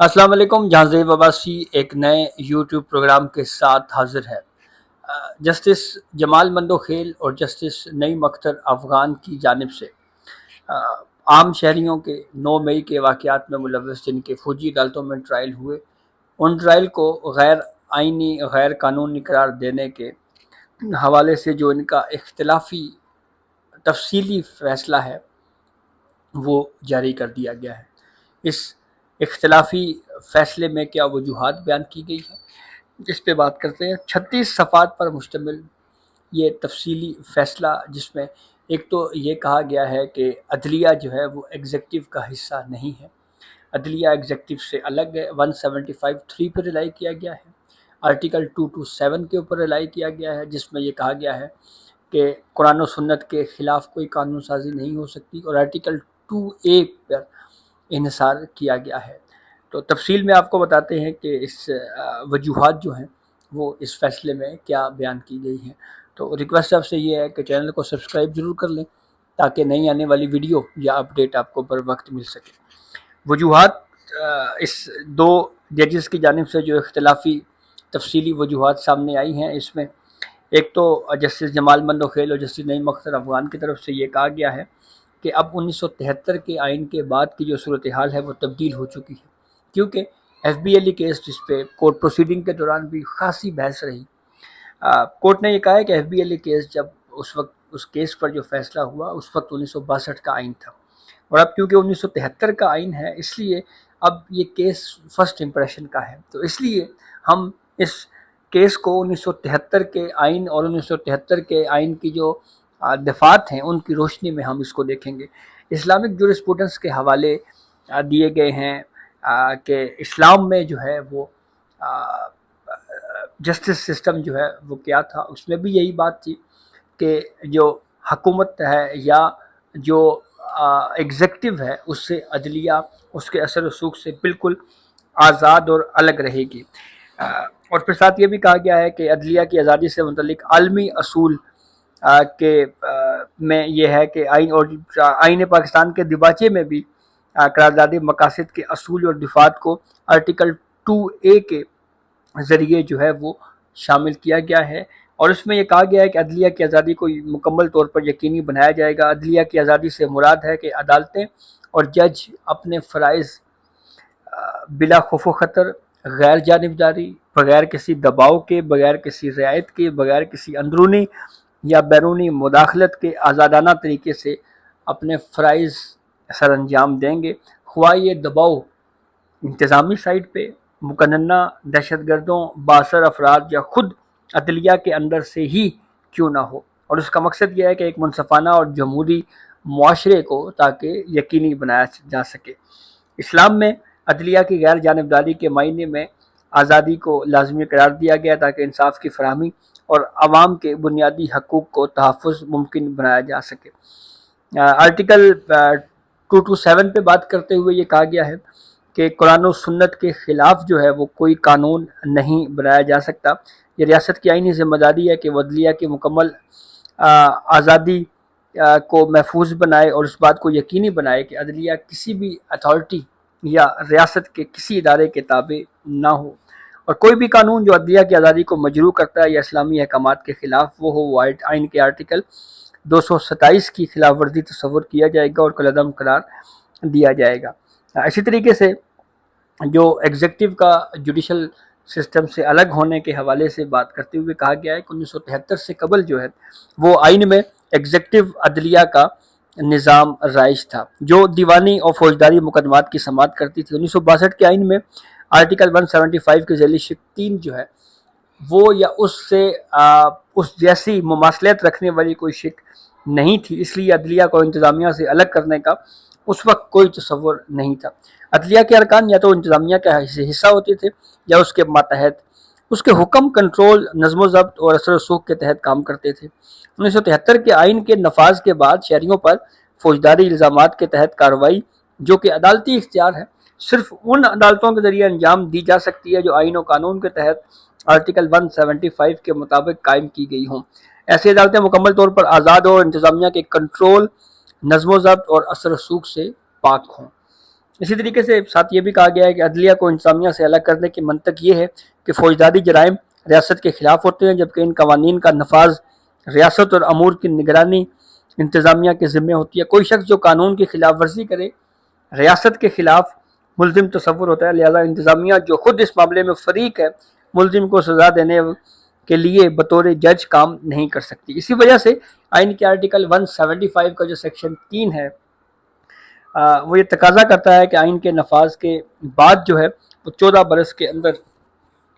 السلام علیکم. جہاں زیب عباسی ایک نئے یوٹیوب پروگرام کے ساتھ حاضر ہے. جسٹس جمال مندوخیل اور جسٹس نعیم اختر افغان کی جانب سے عام شہریوں کے 9 مئی کے واقعات میں ملوث جن کے فوجی عدالتوں میں ٹرائل ہوئے، ان ٹرائل کو غیر آئینی غیر قانونی قرار دینے کے حوالے سے جو ان کا اختلافی تفصیلی فیصلہ ہے وہ جاری کر دیا گیا ہے. اس اختلافی فیصلے میں کیا وجوہات بیان کی گئی ہے جس پہ بات کرتے ہیں. 36 صفحات پر مشتمل یہ تفصیلی فیصلہ، جس میں ایک تو یہ کہا گیا ہے کہ عدلیہ جو ہے وہ ایگزیکٹو کا حصہ نہیں ہے، عدلیہ ایگزیکٹو سے الگ ہے. 175(3) پہ رلائی کیا گیا ہے، آرٹیکل 227 کے اوپر رلائی کیا گیا ہے، جس میں یہ کہا گیا ہے کہ قرآن و سنت کے خلاف کوئی قانون سازی نہیں ہو سکتی، اور آرٹیکل 2A پر انحصار کیا گیا ہے. تو تفصیل میں آپ کو بتاتے ہیں کہ اس وجوہات جو ہیں وہ اس فیصلے میں کیا بیان کی گئی ہیں. تو ریکویسٹ آپ سے یہ ہے کہ چینل کو سبسکرائب ضرور کر لیں تاکہ نئی آنے والی ویڈیو یا اپڈیٹ آپ کو بر وقت مل سکے. وجوہات اس دو ججز کی جانب سے جو اختلافی تفصیلی وجوہات سامنے آئی ہیں، اس میں ایک تو جسٹس جمال مندوخیل اور جسٹس نعیم اختر افغان کی طرف سے یہ کہا گیا ہے کہ اب 1973 کے آئین کے بعد کی جو صورتحال ہے وہ تبدیل ہو چکی ہے، کیونکہ F B L E case جس پہ کورٹ پروسیڈنگ کے دوران بھی خاصی بحث رہی. کورٹ نے یہ کہا ہے کہ F B L E case جب اس وقت اس کیس پر جو فیصلہ ہوا اس وقت 1962 کا آئین تھا، اور اب کیونکہ 1973 کا آئین ہے اس لیے اب یہ کیس فرسٹ امپریشن کا ہے. تو اس لیے ہم اس کیس کو 1973 کے آئین اور 1973 کے آئین کی جو دفعات ہیں ان کی روشنی میں ہم اس کو دیکھیں گے. اسلامک جورسپروڈنس کے حوالے دیے گئے ہیں کہ اسلام میں جو ہے وہ جسٹس سسٹم جو ہے وہ کیا تھا. اس میں بھی یہی بات تھی کہ جو حکومت ہے یا جو ایگزیکٹو ہے اس سے عدلیہ اس کے اثر و رسوخ سے بالکل آزاد اور الگ رہے گی. اور پھر ساتھ یہ بھی کہا گیا ہے کہ عدلیہ کی آزادی سے متعلق عالمی اصول کے میں یہ ہے کہ آئین پاکستان کے دیباچے میں بھی قراردادی مقاصد کے اصول اور دفعات کو آرٹیکل 2A کے ذریعے جو ہے وہ شامل کیا گیا ہے. اور اس میں یہ کہا گیا ہے کہ عدلیہ کی آزادی کو مکمل طور پر یقینی بنایا جائے گا. عدلیہ کی آزادی سے مراد ہے کہ عدالتیں اور جج اپنے فرائض بلا خوف و خطر، غیر جانبداری، بغیر کسی دباؤ کے، بغیر کسی رعایت کے، بغیر کسی اندرونی یا بیرونی مداخلت کے آزادانہ طریقے سے اپنے فرائض سر انجام دیں گے، خواہ یہ دباؤ انتظامی سائٹ پہ مقننہ دہشت گردوں، بااثر افراد یا خود عدلیہ کے اندر سے ہی کیوں نہ ہو. اور اس کا مقصد یہ ہے کہ ایک منصفانہ اور جمہوری معاشرے کو تاکہ یقینی بنایا جا سکے. اسلام میں عدلیہ کی غیر جانبداری کے معنی میں آزادی کو لازمی قرار دیا گیا تاکہ انصاف کی فراہمی اور عوام کے بنیادی حقوق کو تحفظ ممکن بنایا جا سکے. آرٹیکل 227 پہ بات کرتے ہوئے یہ کہا گیا ہے کہ قرآن و سنت کے خلاف جو ہے وہ کوئی قانون نہیں بنایا جا سکتا. یہ ریاست کی آئینی ذمہ داری ہے کہ وہ عدلیہ کی مکمل آزادی کو محفوظ بنائے اور اس بات کو یقینی بنائے کہ عدلیہ کسی بھی اتھارٹی یا ریاست کے کسی ادارے کے تابع نہ ہو، اور کوئی بھی قانون جو عدلیہ کی آزادی کو مجروح کرتا ہے یا اسلامی احکامات کے خلاف وہ آئین کے آرٹیکل 227 کی خلاف ورزی تصور کیا جائے گا اور کالعدم قرار دیا جائے گا. اسی طریقے سے جو ایگزیکٹو کا جوڈیشل سسٹم سے الگ ہونے کے حوالے سے بات کرتے ہوئے کہا گیا ہے کہ 1973 سے قبل جو ہے وہ آئین میں ایگزیکٹو عدلیہ کا نظام رائج تھا جو دیوانی اور فوجداری مقدمات کی سماعت کرتی تھی. 1962 کے آئین میں آرٹیکل 175 کے ذیلی شق 3 جو ہے وہ یا اس جیسی مماثلت رکھنے والی کوئی شق نہیں تھی، اس لیے عدلیہ کو انتظامیہ سے الگ کرنے کا اس وقت کوئی تصور نہیں تھا. عدلیہ کے ارکان یا تو انتظامیہ کا حصہ ہوتے تھے یا اس کے ماتحت، اس کے حکم، کنٹرول، نظم و ضبط اور اثر و رسوخ کے تحت کام کرتے تھے. 1973 کے آئین کے نفاذ کے بعد شہریوں پر فوجداری الزامات کے تحت کارروائی جو کہ عدالتی اختیار ہے صرف ان عدالتوں کے ذریعے انجام دی جا سکتی ہے جو آئین و قانون کے تحت آرٹیکل 175 کے مطابق قائم کی گئی ہوں. ایسی عدالتیں مکمل طور پر آزاد اور انتظامیہ کے کنٹرول، نظم و ضبط اور اثر و رسوخ سے پاک ہوں. اسی طریقے سے ساتھ یہ بھی کہا گیا ہے کہ عدلیہ کو انتظامیہ سے الگ کرنے کی منطق یہ ہے کہ فوجداری جرائم ریاست کے خلاف ہوتے ہیں، جبکہ ان قوانین کا نفاذ ریاست اور امور کی نگرانی انتظامیہ کے ذمے ہوتی ہے۔ کوئی شخص جو قانون کی خلاف ورزی کرے ریاست کے خلاف ملزم تصور ہوتا ہے، لہذا انتظامیہ جو خود اس معاملے میں فریق ہے ملزم کو سزا دینے کے لیے بطور جج کام نہیں کر سکتی۔ اسی وجہ سے آئین کے آرٹیکل 175 کا جو سیکشن 3 ہے وہ یہ تقاضا کرتا ہے کہ آئین کے نفاذ کے بعد جو ہے وہ 14 برس کے اندر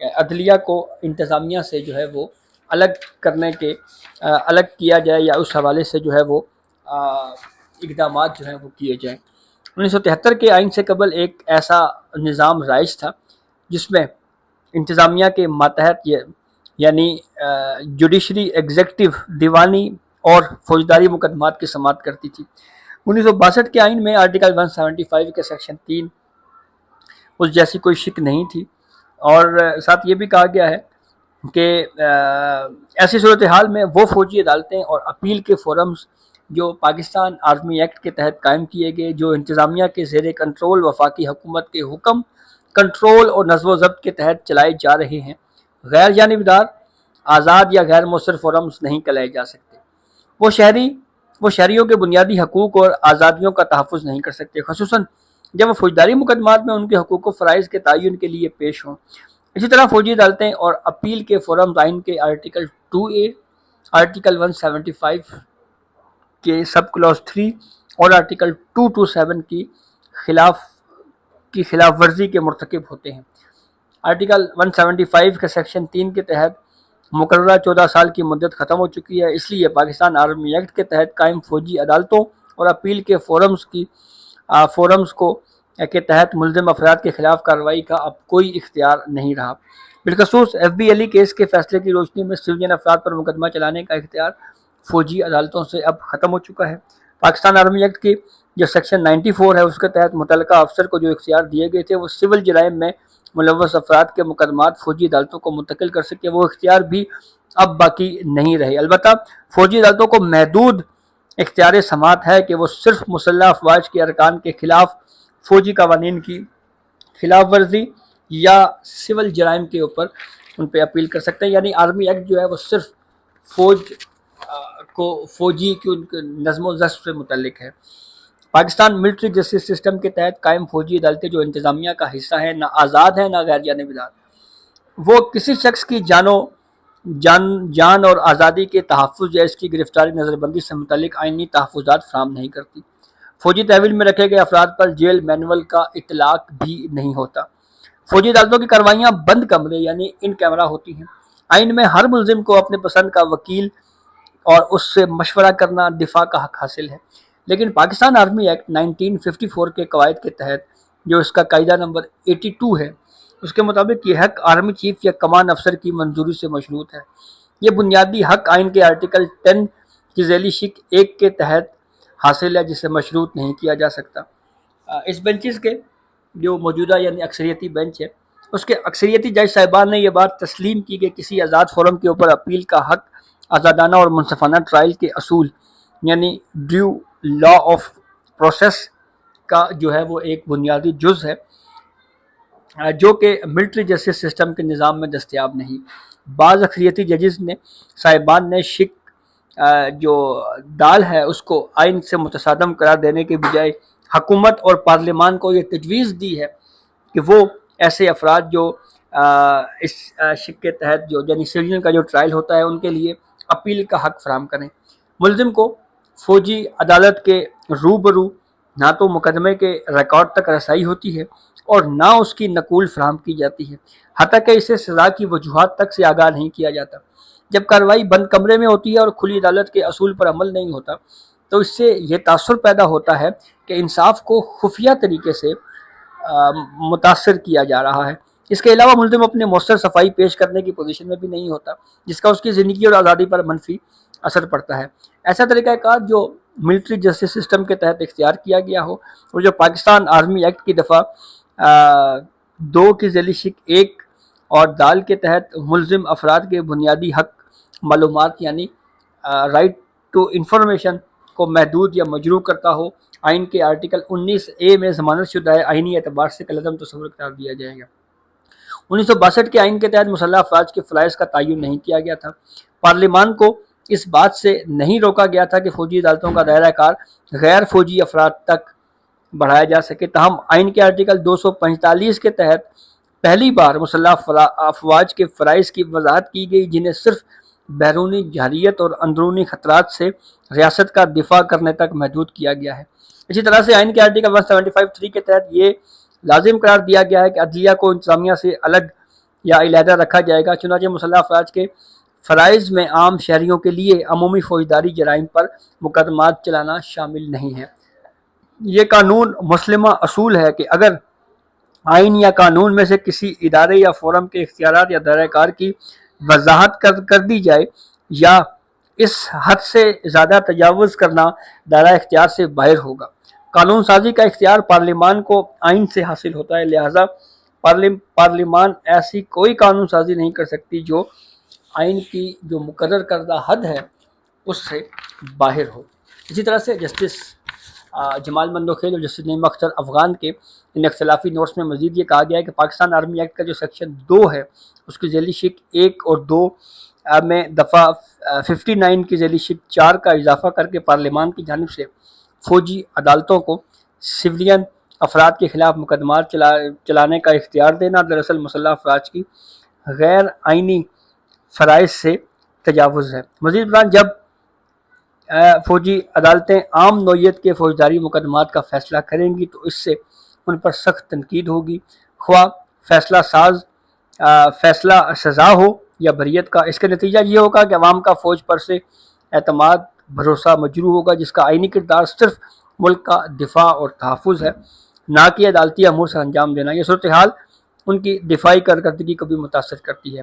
عدلیہ کو انتظامیہ سے جو ہے وہ الگ کیا جائے یا اس حوالے سے جو ہے وہ اقدامات جو ہیں وہ کیے جائیں۔ 1973 کے آئین سے قبل ایک ایسا نظام رائج تھا جس میں انتظامیہ کے ماتحت یعنی جوڈیشری ایگزیکٹو دیوانی اور فوجداری مقدمات کی سماعت کرتی تھی۔ 1962 کے آئین میں آرٹیکل 175 کے سیکشن 3 اس جیسی کوئی شک نہیں تھی، اور ساتھ یہ بھی کہا گیا ہے کہ ایسی صورتحال میں وہ فوجی عدالتیں اور اپیل کے فورمز جو پاکستان آرمی ایکٹ کے تحت قائم کیے گئے، جو انتظامیہ کے زیر کنٹرول وفاقی حکومت کے حکم، کنٹرول اور نظم و ضبط کے تحت چلائے جا رہے ہیں، غیر جانبدار، آزاد یا غیر مؤثر فورمز نہیں کلائے جا سکتے۔ وہ شہریوں کے بنیادی حقوق اور آزادیوں کا تحفظ نہیں کر سکتے، خصوصاً جب وہ فوجداری مقدمات میں ان کے حقوق و فرائض کے تعین کے لیے پیش ہوں۔ اسی طرح فوجی عدالتیں اور اپیل کے فورمز آئین کے آرٹیکل 2A، آرٹیکل 175 کے سب کلاس 3 اور آرٹیکل 227 کی خلاف ورزی کے مرتکب ہوتے ہیں۔ آرٹیکل 175 کے سیکشن 3 کے تحت مقررہ 14 سال کی مدت ختم ہو چکی ہے، اس لیے پاکستان آرمی ایکٹ کے تحت قائم فوجی عدالتوں اور اپیل کے فورمز کے تحت ملزم افراد کے خلاف کارروائی کا اب کوئی اختیار نہیں رہا۔ بالخصوص FB علی کیس کے فیصلے کی روشنی میں سویلین افراد پر مقدمہ چلانے کا اختیار فوجی عدالتوں سے اب ختم ہو چکا ہے۔ پاکستان آرمی ایکٹ کی جو سیکشن 94 ہے اس کے تحت متعلقہ افسر کو جو اختیار دیے گئے تھے وہ سول جرائم میں ملوث افراد کے مقدمات فوجی عدالتوں کو منتقل کر سکے، وہ اختیار بھی اب باقی نہیں رہے۔ البتہ فوجی عدالتوں کو محدود اختیار سماعت ہے کہ وہ صرف مسلح افواج کے ارکان کے خلاف فوجی قوانین کی خلاف ورزی یا سول جرائم کے اوپر ان پہ اپیل کر سکتے ہیں، یعنی آرمی ایکٹ جو ہے وہ صرف فوجی کی نظم و ضبط سے متعلق ہے۔ پاکستان ملٹری جسٹس سسٹم کے تحت قائم فوجی عدالتیں جو انتظامیہ کا حصہ ہیں، نہ آزاد ہیں نہ غیر جانبدار، وہ کسی شخص کی جان اور آزادی کے تحفظ یا اس کی گرفتاری نظر بندی سے متعلق آئینی تحفظات فراہم نہیں کرتی۔ فوجی تحویل میں رکھے گئے افراد پر جیل مینول کا اطلاق بھی نہیں ہوتا۔ فوجی عدالتوں کی کارروائیاں بند کمرے یعنی ان کیمرہ ہوتی ہیں۔ آئین میں ہر ملزم کو اپنے پسند کا وکیل اور اس سے مشورہ کرنا دفاع کا حق حاصل ہے، لیکن پاکستان آرمی ایکٹ 1954 کے قواعد کے تحت جو اس کا قاعدہ نمبر 82 ہے، اس کے مطابق یہ حق آرمی چیف یا کمان افسر کی منظوری سے مشروط ہے۔ یہ بنیادی حق آئین کے آرٹیکل 10 کی ذیلی شق 1 کے تحت حاصل ہے، جسے مشروط نہیں کیا جا سکتا۔ اس بینچز کے جو موجودہ یعنی اکثریتی بینچ ہے، اس کے اکثریتی جج صاحبان نے یہ بات تسلیم کی کہ کسی آزاد فورم کے اوپر اپیل کا حق آزادانہ اور منصفانہ ٹرائل کے اصول یعنی ڈیو لا آف پروسیس کا جو ہے وہ ایک بنیادی جز ہے، جو کہ ملٹری جسٹس سسٹم کے نظام میں دستیاب نہیں۔ بعض اکثریتی ججز نے صاحبان نے شک جو ڈال ہے اس کو آئین سے متصادم قرار دینے کے بجائے حکومت اور پارلیمان کو یہ تجویز دی ہے کہ وہ ایسے افراد جو اس شک کے تحت جو یعنی سویلین کا جو ٹرائل ہوتا ہے ان کے لیے اپیل کا حق فراہم کریں۔ ملزم کو فوجی عدالت کے روبرو نہ تو مقدمے کے ریکارڈ تک رسائی ہوتی ہے اور نہ اس کی نقول فراہم کی جاتی ہے، حتیٰ کہ اسے سزا کی وجوہات تک سے آگاہ نہیں کیا جاتا۔ جب کارروائی بند کمرے میں ہوتی ہے اور کھلی عدالت کے اصول پر عمل نہیں ہوتا تو اس سے یہ تاثر پیدا ہوتا ہے کہ انصاف کو خفیہ طریقے سے متاثر کیا جا رہا ہے۔ اس کے علاوہ ملزم اپنے مؤثر صفائی پیش کرنے کی پوزیشن میں بھی نہیں ہوتا، جس کا اس کی زندگی اور آزادی پر منفی اثر پڑتا ہے۔ ایسا طریقہ کار جو ملٹری جسٹس سسٹم کے تحت اختیار کیا گیا ہو اور جو پاکستان آرمی ایکٹ کی دفعہ 2 کی ذیلی شق 1 اور دال کے تحت ملزم افراد کے بنیادی حق معلومات یعنی رائٹ ٹو انفارمیشن کو محدود یا مجروح کرتا ہو آئین کے آرٹیکل 19A میں ضمانت شدہ ہے آئینی اعتبار سے کالعدم تصور قرار دیا جائے گا۔ 1962 کے آئین کے تحت مسلح افواج کے فرائض کا تعین نہیں کیا گیا تھا۔ پارلیمان کو اس بات سے نہیں روکا گیا تھا کہ فوجی عدالتوں کا دائرہ کار غیر فوجی افراد تک بڑھایا جا سکے، تاہم آئین کے آرٹیکل 245 کے تحت پہلی بار مسلح افواج کے فرائض کی وضاحت کی گئی، جنہیں صرف بیرونی جارحیت اور اندرونی خطرات سے ریاست کا دفاع کرنے تک محدود کیا گیا ہے۔ اسی طرح سے آئین کے آرٹیکل 175(3) کے تحت یہ لازم قرار دیا گیا ہے کہ عدلیہ کو انتظامیہ سے الگ یا علیحدہ رکھا جائے گا، چنانچہ مسلح افواج کے فرائض میں عام شہریوں کے لیے عمومی فوجداری جرائم پر مقدمات چلانا شامل نہیں ہے۔ یہ قانون مسلمہ اصول ہے کہ اگر آئین یا قانون میں سے کسی ادارے یا فورم کے اختیارات یا دائرہ کار کی وضاحت کر دی جائے یا اس حد سے زیادہ تجاوز کرنا دائرہ اختیار سے باہر ہوگا۔ قانون سازی کا اختیار پارلیمان کو آئین سے حاصل ہوتا ہے، لہذا پارلیمان ایسی کوئی قانون سازی نہیں کر سکتی جو آئین کی جو مقرر کردہ حد ہے اس سے باہر ہو۔ اسی طرح سے جسٹس جمال مندوخیل اور جسٹس نعیم اختر افغان کے ان اختلافی نوٹس میں مزید یہ کہا گیا ہے کہ پاکستان آرمی ایکٹ کا جو سیکشن 2 ہے اس کی ذیلی شق 1 اور 2 میں دفعہ 59 کی ذیلی شق 4 کا اضافہ کر کے پارلیمان کی جانب سے فوجی عدالتوں کو سویلین افراد کے خلاف مقدمات چلانے کا اختیار دینا دراصل مسلح افراد کی غیر آئینی فرائض سے تجاوز ہے۔ مزید برآں جب فوجی عدالتیں عام نوعیت کے فوجداری مقدمات کا فیصلہ کریں گی تو اس سے ان پر سخت تنقید ہوگی، خواہ فیصلہ سزا ہو یا بریت کا۔ اس کا نتیجہ یہ ہوگا کہ عوام کا فوج پر سے اعتماد بھروسہ مجروح ہوگا، جس کا آئینی کردار صرف ملک کا دفاع اور تحفظ ہے، نہ کہ عدالتی امور سے انجام دینا۔ یہ صورتحال ان کی دفاعی کارکردگی کو بھی متاثر کرتی ہے۔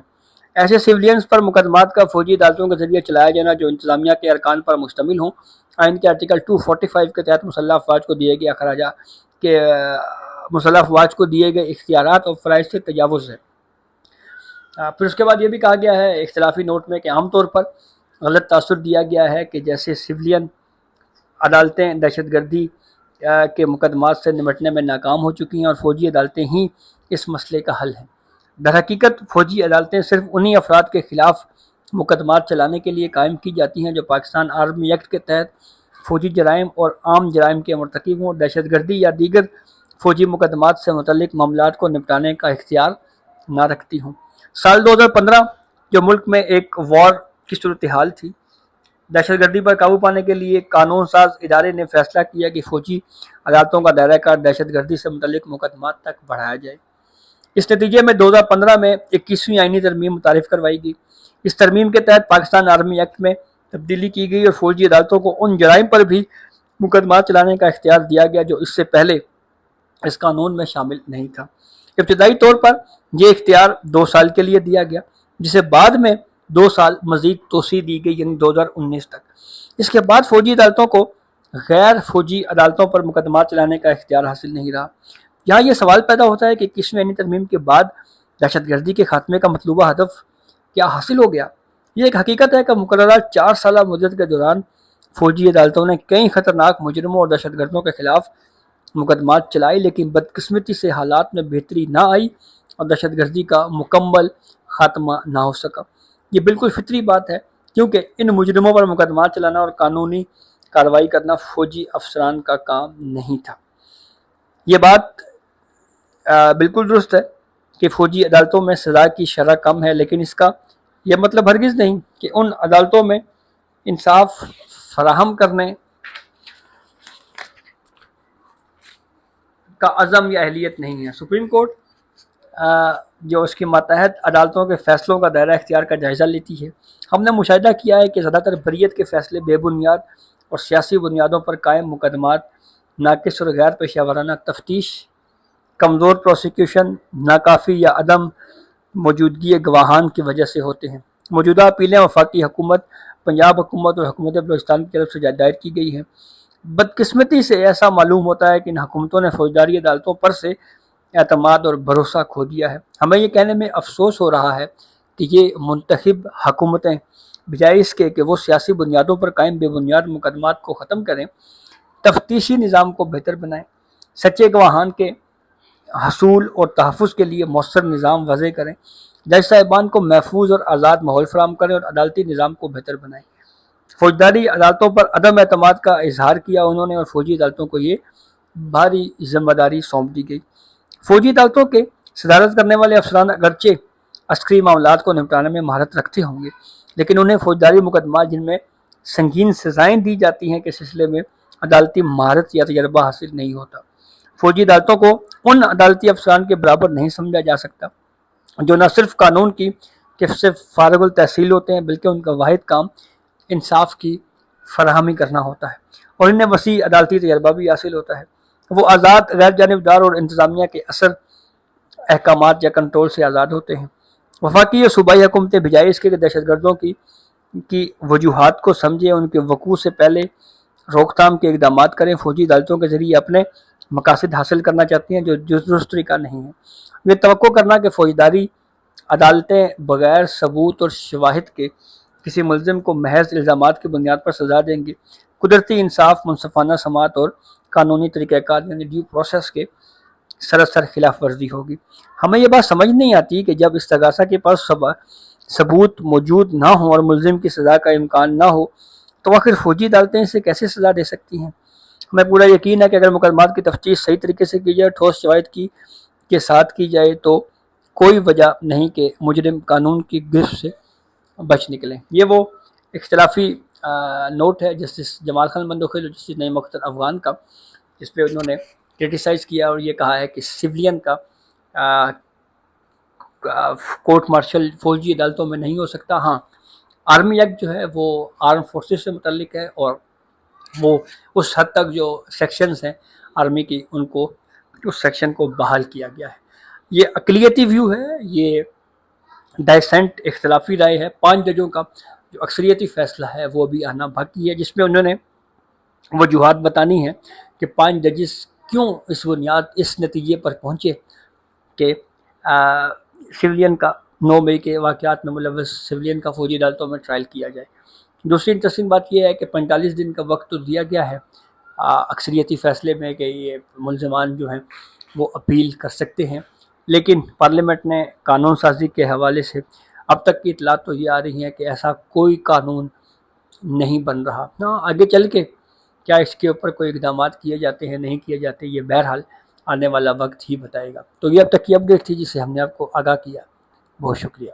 ایسے سویلینز پر مقدمات کا فوجی عدالتوں کے ذریعے چلایا جانا جو انتظامیہ کے ارکان پر مشتمل ہوں، آئین کے آرٹیکل 245 کے تحت مسلح افواج کو دیے گئے اختیارات اور فرائض سے تجاوز ہے۔ پھر اس کے بعد یہ بھی کہا گیا ہے اختلافی نوٹ میں کہ عام طور پر غلط تاثر دیا گیا ہے کہ جیسے سویلین عدالتیں دہشت گردی کے مقدمات سے نمٹنے میں ناکام ہو چکی ہیں اور فوجی عدالتیں ہی اس مسئلے کا حل ہیں۔ در حقیقت فوجی عدالتیں صرف انہی افراد کے خلاف مقدمات چلانے کے لیے قائم کی جاتی ہیں جو پاکستان آرمی ایکٹ کے تحت فوجی جرائم اور عام جرائم کے مرتکب ہوں، دہشت گردی یا دیگر فوجی مقدمات سے متعلق معاملات کو نپٹانے کا اختیار نہ رکھتی ہوں۔ سال 2015 جو ملک میں ایک وار کی صورتحال تھی، دہشت گردی پر قابو پانے کے لیے قانون ساز ادارے نے فیصلہ کیا کہ فوجی عدالتوں کا دائرہ کار دہشت گردی سے متعلق مقدمات تک بڑھایا جائے۔ اس نتیجے میں 2015 میں 21ویں آئینی ترمیم متعارف کروائی گئی۔ اس ترمیم کے تحت پاکستان آرمی ایکٹ میں تبدیلی کی گئی اور فوجی عدالتوں کو ان جرائم پر بھی مقدمات چلانے کا اختیار دیا گیا جو اس سے پہلے اس قانون میں شامل نہیں تھا۔ ابتدائی طور پر یہ اختیار 2 سال کے لیے دیا گیا، جسے بعد میں 2 سال مزید توسیع دی گئی، یعنی 2019 تک۔ اس کے بعد فوجی عدالتوں کو غیر فوجی عدالتوں پر مقدمات چلانے کا اختیار حاصل نہیں رہا۔ یہاں یہ سوال پیدا ہوتا ہے کہ 21ویں آئینی ترمیم کے بعد دہشت گردی کے خاتمے کا مطلوبہ ہدف کیا حاصل ہو گیا؟ یہ ایک حقیقت ہے کہ مقررہ 4 سالہ مدت کے دوران فوجی عدالتوں نے کئی خطرناک مجرموں اور دہشت گردوں کے خلاف مقدمات چلائے، لیکن بدقسمتی سے حالات میں بہتری نہ آئی اور دہشت گردی کا مکمل خاتمہ نہ ہو سکا۔ یہ بالکل فطری بات ہے، کیونکہ ان مجرموں پر مقدمات چلانا اور قانونی کارروائی کرنا فوجی افسران کا کام نہیں تھا۔ یہ بات بالکل درست ہے کہ فوجی عدالتوں میں سزا کی شرح کم ہے، لیکن اس کا یہ مطلب ہرگز نہیں کہ ان عدالتوں میں انصاف فراہم کرنے کا عزم یا اہلیت نہیں ہے۔ سپریم کورٹ جو اس کی ماتحت عدالتوں کے فیصلوں کا دائرہ اختیار کا جائزہ لیتی ہے، ہم نے مشاہدہ کیا ہے کہ زیادہ تر بریت کے فیصلے بے بنیاد اور سیاسی بنیادوں پر قائم مقدمات، ناقص اور غیر پیشہ ورانہ تفتیش، کمزور پروسیکیوشن، ناکافی یا عدم موجودگی گواہان کی وجہ سے ہوتے ہیں۔ موجودہ اپیلیں وفاقی حکومت، پنجاب حکومت اور حکومت بلوچستان کی طرف سے دائر کی گئی ہیں۔ بدقسمتی سے ایسا معلوم ہوتا ہے کہ ان حکومتوں نے فوجداری عدالتوں پر سے اعتماد اور بھروسہ کھو دیا ہے۔ ہمیں یہ کہنے میں افسوس ہو رہا ہے کہ یہ منتخب حکومتیں بجائے اس کے کہ وہ سیاسی بنیادوں پر قائم بے بنیاد مقدمات کو ختم کریں، تفتیشی نظام کو بہتر بنائیں، سچے گواہان کے حصول اور تحفظ کے لیے مؤثر نظام وضع کریں، جج صاحبان کو محفوظ اور آزاد ماحول فراہم کریں اور عدالتی نظام کو بہتر بنائیں۔ فوجداری عدالتوں پر عدم اعتماد کا اظہار کیا انہوں نے، اور فوجی عدالتوں کو یہ بھاری ذمہ داری سونپ دی گئی۔ فوجی عدالتوں کے صدارت کرنے والے افسران اگرچہ عسکری معاملات کو نپٹانے میں مہارت رکھتے ہوں گے، لیکن انہیں فوجداری مقدمات جن میں سنگین سزائیں دی جاتی ہیں کے سلسلے میں عدالتی مہارت یا تجربہ حاصل نہیں ہوتا۔ فوجی عدالتوں کو ان عدالتی افسران کے برابر نہیں سمجھا جا سکتا جو نہ صرف قانون کی کف سے فارغ التحصیل ہوتے ہیں، بلکہ ان کا واحد کام انصاف کی فراہمی کرنا ہوتا ہے، اور انہیں وسیع عدالتی تجربہ بھی حاصل ہوتا ہے۔ وہ آزاد، غیر جانبدار اور انتظامیہ کے اثر، احکامات یا کنٹرول سے آزاد ہوتے ہیں۔ وفاقی اور صوبائی حکومتیں بجائے اس کے کہ دہشت گردوں کی وجوہات کو سمجھیں، ان کے وقوع سے پہلے روک تھام کے اقدامات کریں، فوجی عدالتوں کے ذریعے اپنے مقاصد حاصل کرنا چاہتی ہیں جو درست طریقہ نہیں ہے۔ یہ توقع کرنا کہ فوجداری عدالتیں بغیر ثبوت اور شواہد کے کسی ملزم کو محض الزامات کی بنیاد پر سزا دیں گے، قدرتی انصاف، منصفانہ سماعت اور قانونی طریقہ کار یعنی ڈیو پروسیس کے سراسر خلاف ورزی ہوگی۔ ہمیں یہ بات سمجھ نہیں آتی کہ جب استغاثہ کے پاس ثبوت موجود نہ ہو اور ملزم کی سزا کا امکان نہ ہو تو آخر فوجی عدالتیں اسے کیسے سزا دے سکتی ہیں؟ ہمیں پورا یقین ہے کہ اگر مقدمات کی تفتیش صحیح طریقے سے کی جائے، ٹھوس شواہد کے ساتھ کی جائے، تو کوئی وجہ نہیں کہ مجرم قانون کی گرفت سے بچ نکلیں۔ یہ وہ اختلافی نوٹ ہے جسٹس جمال خان بندوخیل اور جسٹس نعیم اختر افغان کا، جس پہ انہوں نے کرٹیسائز کیا اور یہ کہا ہے کہ سویلین کا کورٹ مارشل فوجی عدالتوں میں نہیں ہو سکتا۔ ہاں، آرمی ایکٹ جو ہے وہ آرم فورسز سے متعلق ہے، اور وہ اس حد تک جو سیکشنز ہیں آرمی کی ان کو اس سیکشن کو بحال کیا گیا ہے۔ یہ اقلیتی ویو ہے، یہ ڈائسنٹ اختلافی رائے ہے 5 ججوں کا۔ جو اکثریتی فیصلہ ہے وہ بھی آنا باقی ہے، جس میں انہوں نے وجوہات بتانی ہیں کہ 5 ججز کیوں اس نتیجے پر پہنچے کہ سویلین کا 9 مئی کے واقعات میں ملوث سویلین کا فوجی عدالتوں میں ٹرائل کیا جائے۔ دوسری انٹرسٹنگ بات یہ ہے کہ 45 دن کا وقت تو دیا گیا ہے اکثریتی فیصلے میں کہ یہ ملزمان جو ہیں وہ اپیل کر سکتے ہیں، لیکن پارلیمنٹ نے قانون سازی کے حوالے سے اب تک کی اطلاعات تو یہ آ رہی ہیں کہ ایسا کوئی قانون نہیں بن رہا۔ ہاں، آگے چل کے کیا اس کے اوپر کوئی اقدامات کیے جاتے ہیں نہیں کیے جاتے، یہ بہرحال آنے والا وقت ہی بتائے گا۔ تو یہ اب تک کی اپڈیٹ تھی جسے ہم نے آپ کو آگاہ کیا۔ بہت شکریہ۔